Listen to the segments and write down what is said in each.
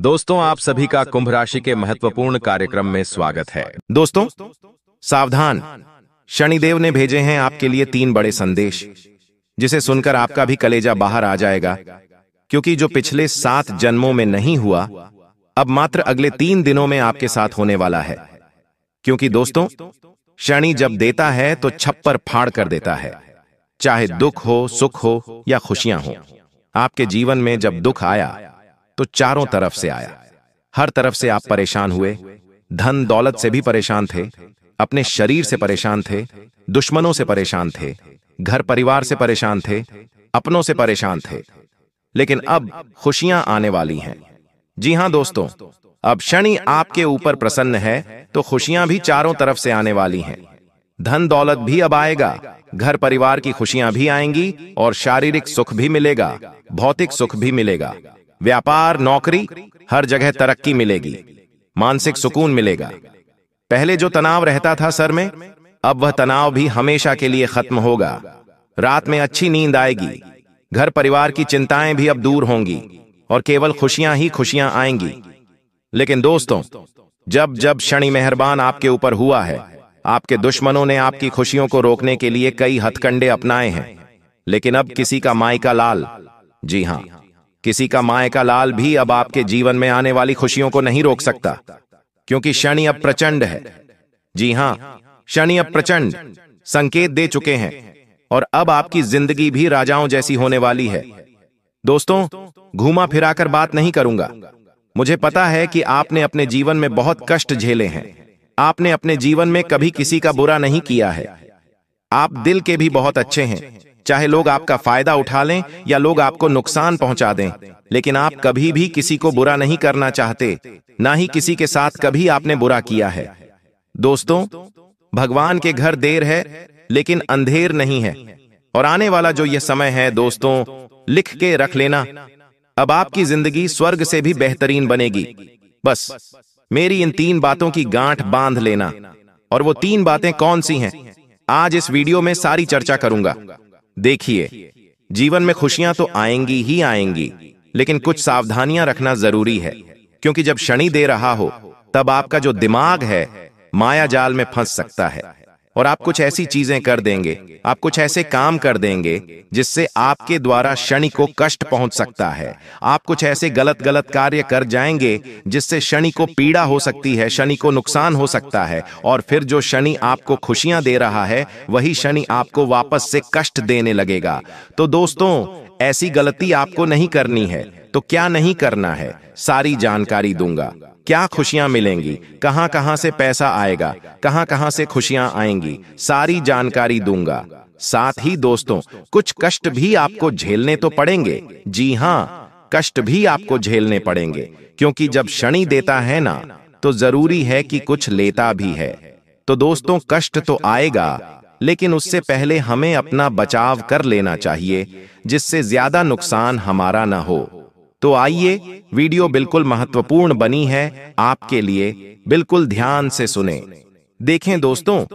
दोस्तों, आप सभी का कुंभ राशि के महत्वपूर्ण कार्यक्रम में स्वागत है। दोस्तों सावधान, शनिदेव ने भेजे हैं आपके लिए 3 बड़े संदेश, जिसे सुनकर आपका भी कलेजा बाहर आ जाएगा, क्योंकि जो पिछले 7 जन्मों में नहीं हुआ, अब मात्र अगले 3 दिनों में आपके साथ होने वाला है। क्योंकि दोस्तों, शनि जब देता है तो छप्पर फाड़ कर देता है। चाहे दुख हो, सुख हो या खुशियां हो, आपके जीवन में जब दुख आया तो चारों तरफ से आया। हर तरफ से आप परेशान हुए, धन दौलत से भी परेशान थे, अपने शरीर से परेशान थे, दुश्मनों से परेशान थे, घर परिवार से परेशान थे, अपनों से परेशान थे। लेकिन अब खुशियां आने वाली हैं। जी हां दोस्तों, अब शनि आपके ऊपर प्रसन्न है तो खुशियां भी चारों तरफ से आने वाली हैं। धन दौलत भी अब आएगा, घर परिवार की खुशियां भी आएंगी और शारीरिक सुख भी मिलेगा, भौतिक सुख भी मिलेगा। व्यापार, नौकरी, हर जगह तरक्की मिलेगी, मानसिक सुकून मिलेगा। पहले जो तनाव रहता था सर में, अब वह तनाव भी हमेशा के लिए खत्म होगा। रात में अच्छी नींद आएगी, घर परिवार की चिंताएं भी अब दूर होंगी और केवल खुशियां ही खुशियां आएंगी। लेकिन दोस्तों, जब जब शनि मेहरबान आपके ऊपर हुआ है, आपके दुश्मनों ने आपकी खुशियों को रोकने के लिए कई हथकंडे अपनाए हैं। लेकिन अब किसी का माई का लाल, जी हां, किसी का माय का लाल भी अब आपके जीवन में आने वाली खुशियों को नहीं रोक सकता, क्योंकि शनि अब प्रचंड है। जी हां, शनि अब प्रचंड संकेत दे चुके हैं और अब आपकी जिंदगी भी राजाओं जैसी होने वाली है। दोस्तों, घूमा फिराकर बात नहीं करूंगा। मुझे पता है कि आपने अपने जीवन में बहुत कष्ट झेले हैं। आपने अपने जीवन में कभी किसी का बुरा नहीं किया है। आप दिल के भी बहुत अच्छे हैं, चाहे लोग आपका फायदा उठा लें या लोग आपको नुकसान पहुंचा दें, लेकिन आप कभी भी किसी को बुरा नहीं करना चाहते, ना ही किसी के साथ कभी आपने बुरा किया है। दोस्तों, भगवान के घर देर है लेकिन अंधेर नहीं है। और आने वाला जो यह समय है दोस्तों, लिख के रख लेना, अब आपकी जिंदगी स्वर्ग से भी बेहतरीन बनेगी। बस मेरी इन 3 बातों की गांठ बांध लेना। और वो 3 बातें कौन सी हैं, आज इस वीडियो में सारी चर्चा करूंगा। देखिए, जीवन में खुशियां तो आएंगी ही आएंगी, लेकिन कुछ सावधानियां रखना जरूरी है, क्योंकि जब शनि दे रहा हो तब आपका जो दिमाग है माया जाल में फंस सकता है और आप कुछ ऐसी चीजें कर देंगे, आप कुछ ऐसे काम कर देंगे जिससे आपके द्वारा शनि को कष्ट पहुंच सकता है। आप कुछ ऐसे गलत कार्य कर जाएंगे जिससे शनि को पीड़ा हो सकती है, शनि को नुकसान हो सकता है। और फिर जो शनि आपको खुशियां दे रहा है, वही शनि आपको वापस से कष्ट देने लगेगा। तो दोस्तों, ऐसी गलती आपको नहीं करनी है। तो क्या नहीं करना है, सारी जानकारी दूंगा। क्या खुशियां मिलेंगी, कहां कहां से पैसा आएगा, कहां कहां से खुशियां आएंगी, सारी जानकारी दूंगा। साथ ही दोस्तों, कुछ कष्ट भी आपको झेलने तो पड़ेंगे। जी हां, कष्ट भी आपको झेलने पड़ेंगे, क्योंकि जब शनि देता है ना, तो जरूरी है कि कुछ लेता भी है। तो दोस्तों, कष्ट तो आएगा, लेकिन उससे पहले हमें अपना बचाव कर लेना चाहिए, जिससे ज्यादा नुकसान हमारा ना हो। तो आइए, वीडियो बिल्कुल महत्वपूर्ण बनी है आपके लिए, बिल्कुल ध्यान से सुने। देखें दोस्तों,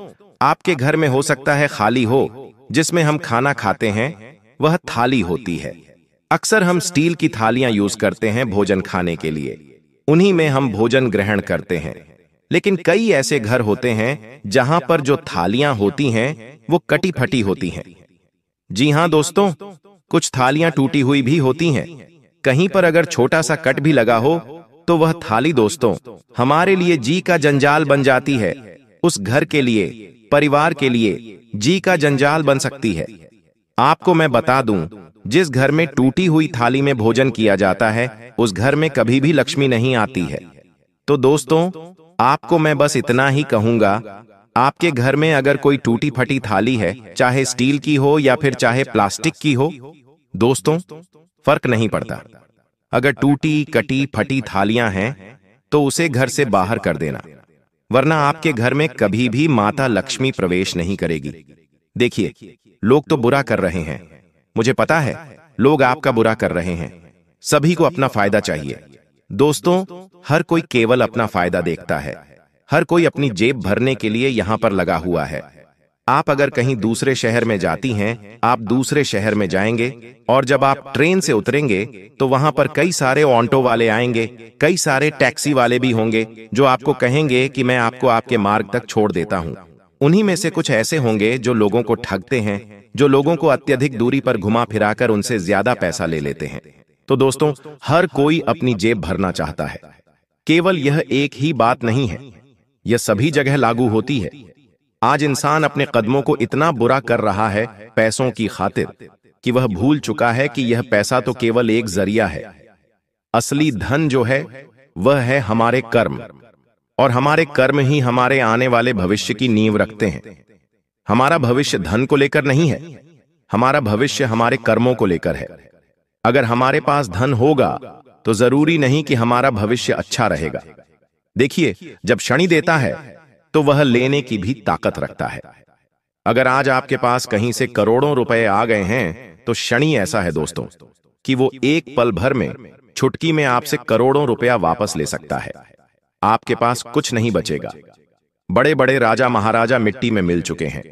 आपके घर में हो सकता है खाली हो, जिसमें हम खाना खाते हैं वह थाली होती है। अक्सर हम स्टील की थालियां यूज करते हैं भोजन खाने के लिए, उन्हीं में हम भोजन ग्रहण करते हैं। लेकिन कई ऐसे घर होते हैं जहां पर जो थालियां होती हैं वो कटी फटी होती हैं। जी हां दोस्तों, कुछ थालियां टूटी हुई भी होती हैं। कहीं पर अगर छोटा सा कट भी लगा हो तो वह थाली दोस्तों हमारे लिए जी का जंजाल बन जाती है। उस घर के लिए, परिवार के लिए जी का जंजाल बन सकती है। आपको मैं बता दूं, जिस घर में टूटी हुई थाली में भोजन किया जाता है, उस घर में कभी भी लक्ष्मी नहीं आती है। तो दोस्तों, आपको मैं बस इतना ही कहूंगा, आपके घर में अगर कोई टूटी फटी थाली है, चाहे स्टील की हो या फिर चाहे प्लास्टिक की हो, दोस्तों फर्क नहीं पड़ता। अगर टूटी कटी फटी थालियां हैं तो उसे घर से बाहर कर देना, वरना आपके घर में कभी भी माता लक्ष्मी प्रवेश नहीं करेगी। देखिए, लोग तो बुरा कर रहे हैं, मुझे पता है लोग आपका बुरा कर रहे हैं। सभी को अपना फायदा चाहिए। दोस्तों, हर कोई केवल अपना फायदा देखता है। हर कोई अपनी जेब भरने के लिए यहां पर लगा हुआ है। आप अगर कहीं दूसरे शहर में जाती हैं, आप दूसरे शहर में जाएंगे और जब आप ट्रेन से उतरेंगे तो वहां पर कई सारे ऑटो वाले आएंगे, कई सारे टैक्सी वाले भी होंगे जो आपको कहेंगे कि मैं आपको आपके मार्ग तक छोड़ देता हूं। उन्हीं में से कुछ ऐसे होंगे जो लोगों को ठगते हैं, जो लोगों को अत्यधिक दूरी पर घुमा फिराकर उनसे ज्यादा पैसा ले लेते हैं। तो दोस्तों, हर कोई अपनी जेब भरना चाहता है। केवल यह एक ही बात नहीं है, यह सभी जगह लागू होती है। आज इंसान अपने कदमों को इतना बुरा कर रहा है पैसों की खातिर कि वह भूल चुका है कि यह पैसा तो केवल एक जरिया है। असली धन जो है वह है हमारे कर्म, और हमारे कर्म ही हमारे आने वाले भविष्य की नींव रखते हैं। हमारा भविष्य धन को लेकर नहीं है, हमारा भविष्य हमारे कर्मों को लेकर है। अगर हमारे पास धन होगा तो जरूरी नहीं कि हमारा भविष्य अच्छा रहेगा। देखिए, जब शनि देता है तो वह लेने की भी ताकत रखता है। अगर आज आपके पास कहीं से करोड़ों रुपए आ गए हैं तो शनि ऐसा है दोस्तों कि वो एक पल भर में छुटकी में आपसे करोड़ों रुपया वापस ले सकता है। आपके पास कुछ नहीं बचेगा। बड़े बड़े राजा महाराजा मिट्टी में मिल चुके हैं,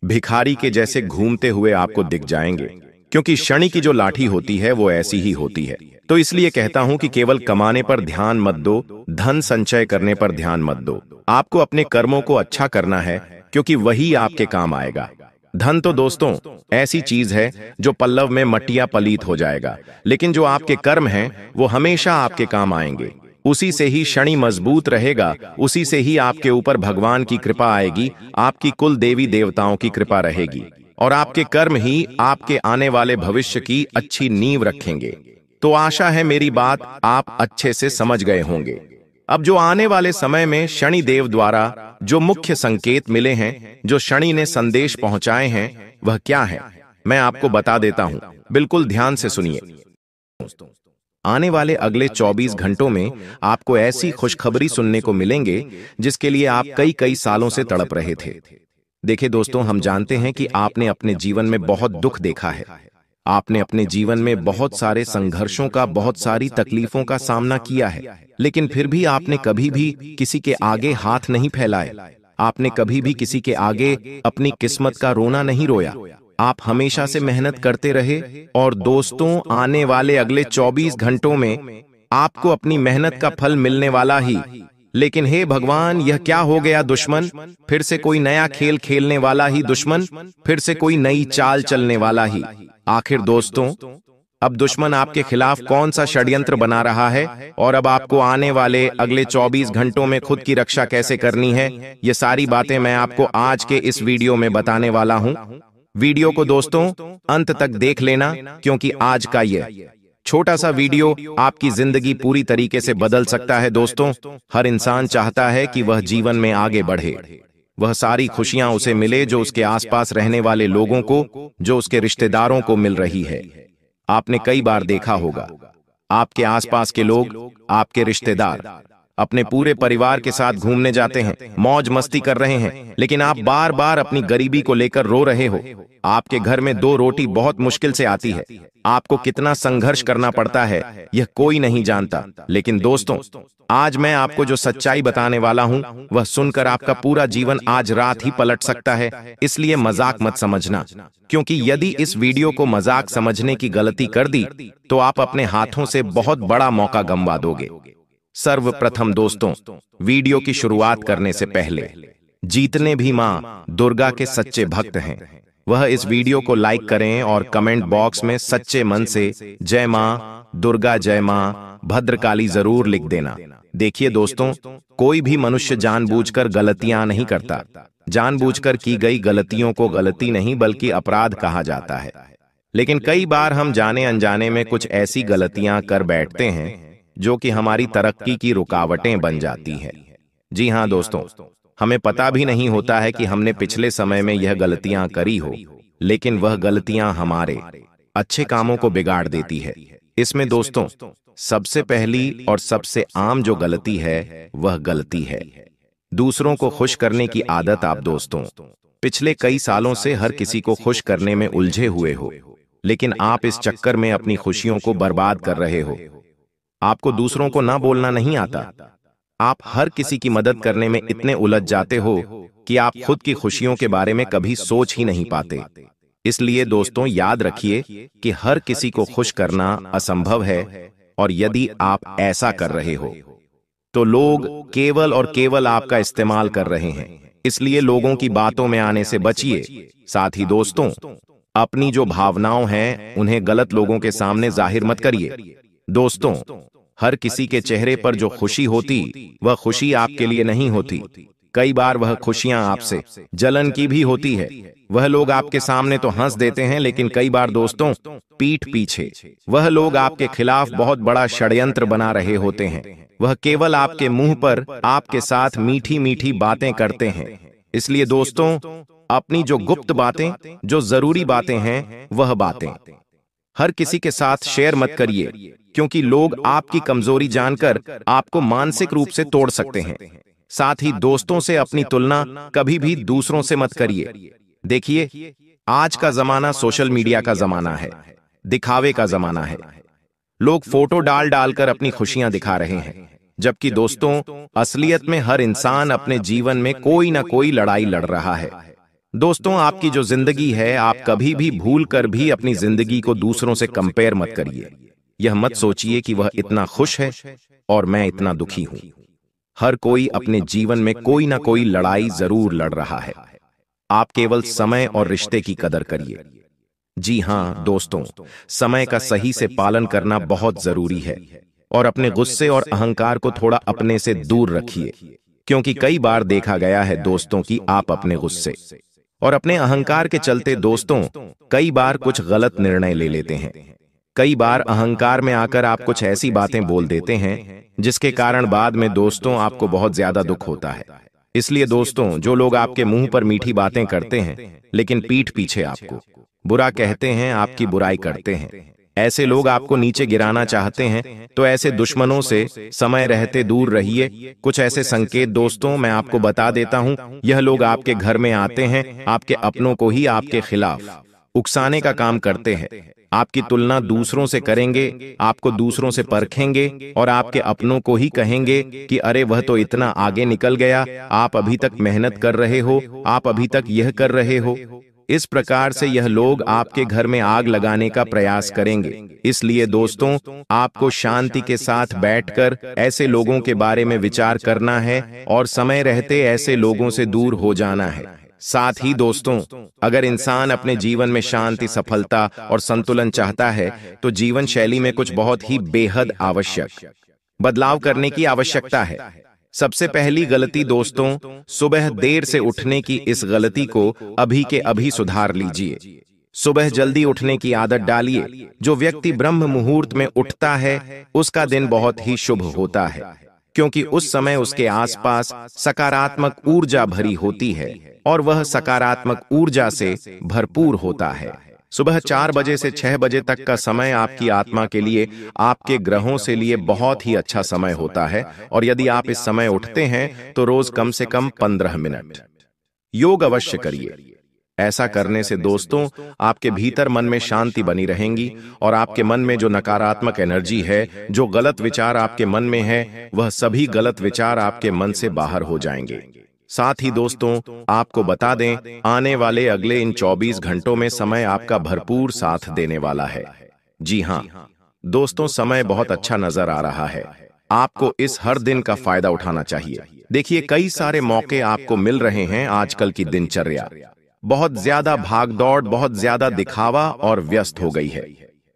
भिखारी के जैसे घूमते हुए आपको दिख जाएंगे, क्योंकि शनि की जो लाठी होती है वो ऐसी ही होती है। तो इसलिए कहता हूं कि केवल कमाने पर ध्यान मत दो, धन संचय करने पर ध्यान मत दो। आपको अपने कर्मों को अच्छा करना है, क्योंकि वही आपके काम आएगा। धन तो दोस्तों ऐसी चीज है जो पल्लव में मटिया पलीत हो जाएगा, लेकिन जो आपके कर्म हैं वो हमेशा आपके काम आएंगे। उसी से ही शनि मजबूत रहेगा, उसी से ही आपके ऊपर भगवान की कृपा आएगी, आपकी कुल देवी देवताओं की कृपा रहेगी, और आपके कर्म ही आपके आने वाले भविष्य की अच्छी नींव रखेंगे। तो आशा है मेरी बात आप अच्छे से समझ गए होंगे। अब जो आने वाले समय में शनि देव द्वारा जो मुख्य संकेत मिले हैं, जो शनि ने संदेश पहुंचाए हैं, वह क्या है मैं आपको बता देता हूं। बिल्कुल ध्यान से सुनिए। आने वाले अगले 24 घंटों में आपको ऐसी खुशखबरी सुनने को मिलेंगे जिसके लिए आप कई कई सालों से तड़प रहे थे। देखिए दोस्तों, हम जानते हैं कि आपने अपने जीवन में बहुत दुख देखा है, आपने अपने जीवन में बहुत सारे संघर्षों का, बहुत सारी तकलीफों का सामना किया है, लेकिन फिर भी आपने कभी भी किसी के आगे हाथ नहीं फैलाए। आपने कभी भी किसी के आगे अपनी किस्मत का रोना नहीं रोया। आप हमेशा से मेहनत करते रहे, और दोस्तों आने वाले अगले 24 घंटों में आपको अपनी मेहनत का फल मिलने वाला ही। लेकिन हे भगवान, यह क्या हो गया दुश्मन? फिर से कोई नया खेल खेलने वाला ही दुश्मन, फिर से कोई नई चाल चलने वाला ही। आखिर दोस्तों, अब दुश्मन आपके खिलाफ कौन सा षड्यंत्र बना रहा है, और अब आपको आने वाले अगले 24 घंटों में खुद की रक्षा कैसे करनी है, ये सारी बातें मैं आपको आज के इस वीडियो में बताने वाला हूं। वीडियो को दोस्तों अंत तक देख लेना, क्योंकि आज का यह छोटा सा वीडियो आपकी जिंदगी पूरी तरीके से बदल सकता है। दोस्तों, हर इंसान चाहता है कि वह जीवन में आगे बढ़े, वह सारी खुशियां उसे मिले जो उसके आसपास रहने वाले लोगों को, जो उसके रिश्तेदारों को मिल रही है। आपने कई बार देखा होगा, आपके आसपास के लोग, आपके रिश्तेदार अपने पूरे परिवार के साथ घूमने जाते हैं, मौज मस्ती कर रहे हैं, लेकिन आप बार बार अपनी गरीबी को लेकर रो रहे हो। आपके घर में 2 रोटी बहुत मुश्किल से आती है। आपको कितना संघर्ष करना पड़ता है यह कोई नहीं जानता। लेकिन दोस्तों, आज मैं आपको जो सच्चाई बताने वाला हूं, वह सुनकर आपका पूरा जीवन आज रात ही पलट सकता है। इसलिए मजाक मत समझना, क्योंकि यदि इस वीडियो को मजाक समझने की गलती कर दी तो आप अपने हाथों से बहुत बड़ा मौका गंवा दोगे। सर्वप्रथम दोस्तों, वीडियो की शुरुआत करने से पहले जितने भी मां दुर्गा के सच्चे भक्त हैं, वह इस वीडियो को लाइक करें और कमेंट बॉक्स में सच्चे मन से जय मां दुर्गा, जय मां भद्रकाली जरूर लिख देना। देखिए दोस्तों, कोई भी मनुष्य जानबूझकर गलतियां नहीं करता। जानबूझकर की गई गलतियों को गलती नहीं बल्कि अपराध कहा जाता है। लेकिन कई बार हम जाने अनजाने में कुछ ऐसी गलतियां कर बैठते हैं जो कि हमारी तरक्की की रुकावटें बन जाती हैं। जी हाँ दोस्तों, हमें पता भी नहीं होता है कि हमने पिछले समय में यह गलतियां करी हो, लेकिन वह गलतियां हमारे अच्छे कामों को बिगाड़ देती है। इसमें दोस्तों सबसे पहली और सबसे आम जो गलती है वह गलती है दूसरों को खुश करने की आदत। आप दोस्तों पिछले कई सालों से हर किसी को खुश करने में उलझे हुए हो, लेकिन आप इस चक्कर में अपनी खुशियों को बर्बाद कर रहे हो। आपको दूसरों को ना बोलना नहीं आता, आप हर किसी की मदद करने में इतने उलझ जाते हो कि आप खुद की खुशियों के बारे में कभी सोच ही नहीं पाते। इसलिए दोस्तों, याद रखिए कि हर किसी को खुश करना असंभव है, और यदि आप ऐसा कर रहे हो तो लोग केवल और केवल आपका इस्तेमाल कर रहे हैं। इसलिए लोगों की बातों में आने से बचिए। साथ ही दोस्तों, अपनी जो भावनाओं हैं उन्हें गलत लोगों के सामने जाहिर मत करिए। दोस्तों, हर किसी के चेहरे पर जो खुशी होती, वह खुशी आपके लिए नहीं होती। कई बार वह खुशियां आपसे जलन की भी होती है। वह लोग आपके सामने तो हंस देते हैं, लेकिन कई बार दोस्तों, पीठ पीछे वह लोग आपके खिलाफ बहुत बड़ा षड्यंत्र बना रहे होते हैं। वह केवल आपके मुंह पर आपके साथ मीठी मीठी बातें करते हैं। इसलिए दोस्तों, अपनी जो गुप्त बातें, जो जरूरी बातें हैं, वह बातें हर किसी के साथ शेयर मत करिए, क्योंकि लोग आपकी कमजोरी जानकर आपको मानसिक रूप से तोड़ सकते हैं। साथ ही दोस्तों से अपनी तुलना कभी भी दूसरों से मत करिए। देखिए, आज का जमाना सोशल मीडिया का जमाना है, दिखावे का जमाना है। लोग फोटो डाल डालकर अपनी खुशियां दिखा रहे हैं, जबकि दोस्तों, असलियत में हर इंसान अपने जीवन में कोई ना कोई लड़ाई लड़ रहा है। दोस्तों, आपकी जो जिंदगी है, आप कभी भी भूल कर भी अपनी जिंदगी को दूसरों से कंपेयर मत करिए। यह मत सोचिए कि वह इतना खुश है और मैं इतना दुखी हूं। हर कोई अपने जीवन में कोई ना कोई लड़ाई जरूर लड़ रहा है। आप केवल समय और रिश्ते की कदर करिए। जी हां दोस्तों, समय का सही से पालन करना बहुत जरूरी है, और अपने गुस्से और अहंकार को थोड़ा अपने से दूर रखिए, क्योंकि कई बार देखा गया है दोस्तों कि आप अपने गुस्से और अपने अहंकार के चलते दोस्तों कई बार कुछ गलत निर्णय ले लेते हैं। कई बार अहंकार में आकर आप कुछ ऐसी बातें बोल देते हैं जिसके कारण बाद में दोस्तों आपको बहुत ज्यादा दुख होता है। इसलिए दोस्तों, जो लोग आपके मुंह पर मीठी बातें करते हैं लेकिन पीठ पीछे आपको बुरा कहते हैं, आपकी बुराई करते हैं, ऐसे लोग आपको नीचे गिराना चाहते हैं, तो ऐसे दुश्मनों से समय रहते दूर रहिए। कुछ ऐसे संकेत दोस्तों मैं आपको बता देता हूं। यह लोग आपके घर में आते हैं, आपके अपनों को ही आपके खिलाफ उकसाने का काम करते हैं। आपकी तुलना दूसरों से करेंगे, आपको दूसरों से परखेंगे, और आपके अपनों को ही कहेंगे कि अरे वह तो इतना आगे निकल गया, आप अभी तक मेहनत कर रहे हो, आप अभी तक यह कर रहे हो। इस प्रकार से यह लोग आपके घर में आग लगाने का प्रयास करेंगे। इसलिए दोस्तों, आपको शांति के साथ बैठकर ऐसे लोगों के बारे में विचार करना है और समय रहते ऐसे लोगों से दूर हो जाना है। साथ ही दोस्तों, अगर इंसान अपने जीवन में शांति, सफलता और संतुलन चाहता है, तो जीवन शैली में कुछ बहुत ही बेहद आवश्यक बदलाव करने की आवश्यकता है। सबसे पहली गलती दोस्तों, सुबह देर से उठने की इस गलती को अभी के अभी सुधार लीजिए। सुबह जल्दी उठने की आदत डालिए। जो व्यक्ति ब्रह्म मुहूर्त में उठता है, उसका दिन बहुत ही शुभ होता है, क्योंकि उस समय उसके आसपास सकारात्मक ऊर्जा भरी होती है और वह सकारात्मक ऊर्जा से भरपूर होता है। सुबह 4 बजे से 6 बजे तक का समय आपकी आत्मा के लिए, आपके ग्रहों से लिए बहुत ही अच्छा समय होता है, और यदि आप इस समय उठते हैं तो रोज कम से कम 15 मिनट योग अवश्य करिए। ऐसा करने से दोस्तों आपके भीतर मन में शांति बनी रहेंगी, और आपके मन में जो नकारात्मक एनर्जी है, जो गलत विचार आपके मन में है, वह सभी गलत विचार आपके मन से बाहर हो जाएंगे। साथ ही दोस्तों, आपको बता दें, आने वाले अगले इन 24 घंटों में समय आपका भरपूर साथ देने वाला है। जी हां दोस्तों, समय बहुत अच्छा नजर आ रहा है। आपको इस हर दिन का फायदा उठाना चाहिए। देखिए, कई सारे मौके आपको मिल रहे हैं। आजकल की दिनचर्या बहुत ज्यादा भागदौड़, बहुत ज्यादा दिखावा और व्यस्त हो गई है।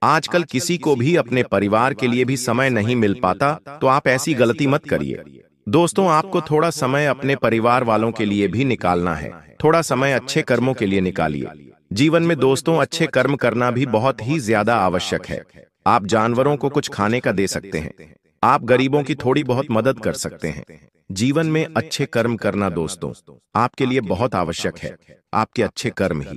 आजकल किसी को भी अपने परिवार के लिए भी समय नहीं मिल पाता, तो आप ऐसी गलती मत करिए। दोस्तों, आपको थोड़ा समय अपने परिवार वालों के लिए भी निकालना है। थोड़ा समय अच्छे कर्मों के लिए निकालिए। जीवन में दोस्तों अच्छे कर्म करना भी बहुत ही ज्यादा आवश्यक है। आप जानवरों को कुछ खाने का दे सकते हैं, आप गरीबों की थोड़ी बहुत मदद कर सकते हैं। जीवन में अच्छे कर्म करना दोस्तों आपके लिए बहुत आवश्यक है। आपके अच्छे कर्म ही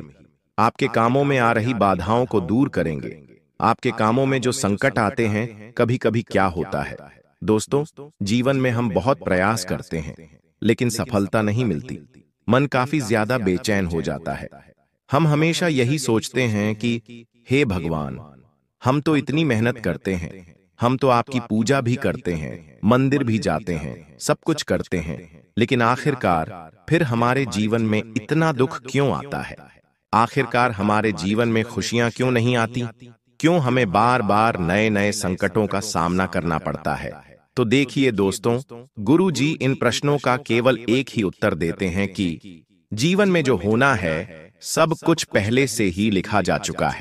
आपके कामों में आ रही बाधाओं को दूर करेंगे। आपके कामों में जो संकट आते हैं, कभी कभी क्या होता है दोस्तों, जीवन में हम बहुत प्रयास करते हैं लेकिन सफलता नहीं मिलती। मन काफी ज्यादा बेचैन हो जाता है। हम हमेशा यही सोचते हैं कि हे भगवान, हम तो इतनी मेहनत करते हैं, हम तो आपकी पूजा भी करते हैं, मंदिर भी जाते हैं, सब कुछ करते हैं, लेकिन आखिरकार फिर हमारे जीवन में इतना दुख क्यों आता है? आखिरकार हमारे जीवन में खुशियां क्यों नहीं आती? क्यों हमें बार बार नए नए संकटों का सामना करना पड़ता है? तो देखिए दोस्तों, गुरु जी इन प्रश्नों का केवल एक ही उत्तर देते हैं कि जीवन में जो होना है सब कुछ पहले से ही लिखा जा चुका है।